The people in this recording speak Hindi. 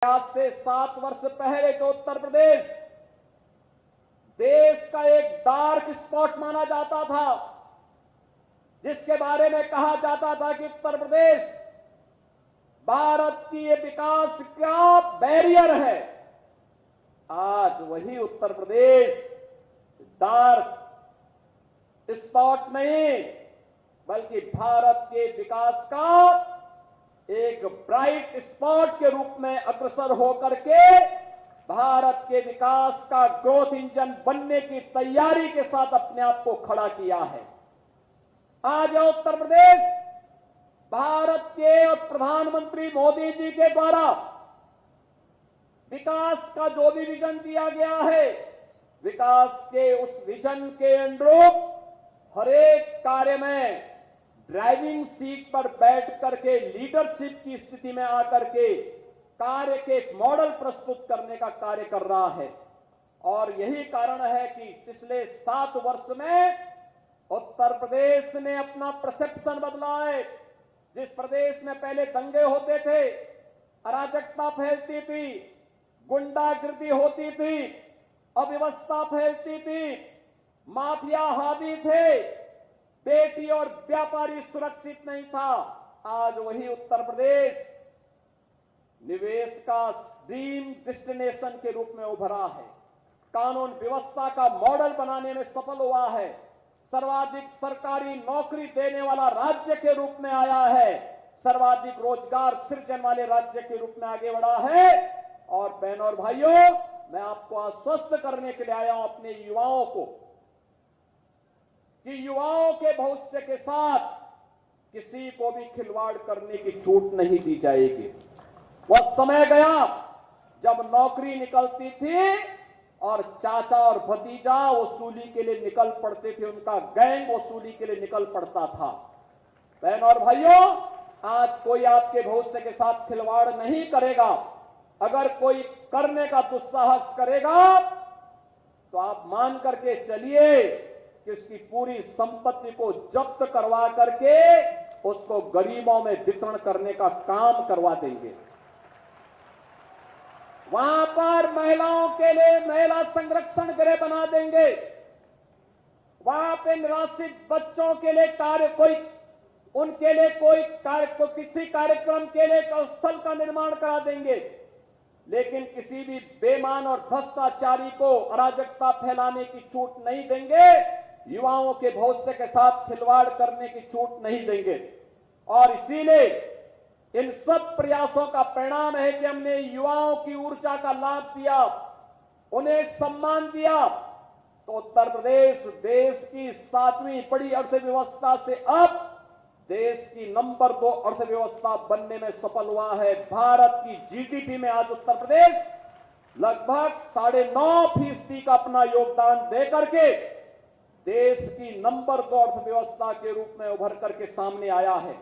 आज से 7 वर्ष पहले तो उत्तर प्रदेश देश का एक डार्क स्पॉट माना जाता था, जिसके बारे में कहा जाता था कि उत्तर प्रदेश भारत की ये विकास का बैरियर है। आज वही उत्तर प्रदेश डार्क स्पॉट नहीं, बल्कि भारत के विकास का एक ब्राइट स्पॉट के रूप में अग्रसर होकर के भारत के विकास का ग्रोथ इंजन बनने की तैयारी के साथ अपने आप को खड़ा किया है। आज उत्तर प्रदेश भारत के और प्रधानमंत्री मोदी जी के द्वारा विकास का जो भी विजन दिया गया है, विकास के उस विजन के अनुरूप हर एक कार्य में ड्राइविंग सीट पर बैठ करके लीडरशिप की स्थिति में आकर के कार्य के एक मॉडल प्रस्तुत करने का कार्य कर रहा है। और यही कारण है कि पिछले 7 वर्ष में उत्तर प्रदेश ने अपना परसेप्शन बदला है। जिस प्रदेश में पहले दंगे होते थे, अराजकता फैलती थी, गुंडागिर्दी होती थी, अव्यवस्था फैलती थी, माफिया हावी थे, बेटी और व्यापारी सुरक्षित नहीं था, आज वही उत्तर प्रदेश निवेश का ड्रीम डेस्टिनेशन के रूप में उभरा है। कानून व्यवस्था का मॉडल बनाने में सफल हुआ है। सर्वाधिक सरकारी नौकरी देने वाला राज्य के रूप में आया है। सर्वाधिक रोजगार सृजन वाले राज्य के रूप में आगे बढ़ा है। और बहनों और भाइयों, मैं आपको आश्वस्त करने के लिए आया हूं अपने युवाओं को कि युवाओं के भविष्य के साथ किसी को भी खिलवाड़ करने की छूट नहीं दी जाएगी। वह समय गया जब नौकरी निकलती थी और चाचा और भतीजा वसूली के लिए निकल पड़ते थे, उनका गैंग वसूली के लिए निकल पड़ता था। बहनों और भाइयों, आज कोई आपके भविष्य के साथ खिलवाड़ नहीं करेगा। अगर कोई करने का दुस्साहस करेगा तो आप मान करके चलिए कि उसकी पूरी संपत्ति को जब्त करवा करके उसको गरीबों में वितरण करने का काम करवा देंगे। वहां पर महिलाओं के लिए महिला संरक्षण गृह बना देंगे। वहां पे निराश्रित बच्चों के लिए उनके लिए किसी कार्यक्रम के लिए स्थल का निर्माण करा देंगे। लेकिन किसी भी बेईमान और भ्रष्टाचारी को अराजकता फैलाने की छूट नहीं देंगे। युवाओं के भविष्य के साथ खिलवाड़ करने की छूट नहीं देंगे। और इसीलिए इन सब प्रयासों का परिणाम है कि हमने युवाओं की ऊर्जा का लाभ दिया, उन्हें सम्मान दिया, तो उत्तर प्रदेश देश की 7वीं बड़ी अर्थव्यवस्था से अब देश की नंबर 2 अर्थव्यवस्था बनने में सफल हुआ है। भारत की जीडीपी में आज उत्तर प्रदेश लगभग 9.5% का अपना योगदान दे करके देश की नंबर 2 अर्थव्यवस्था के रूप में उभर करके सामने आया है।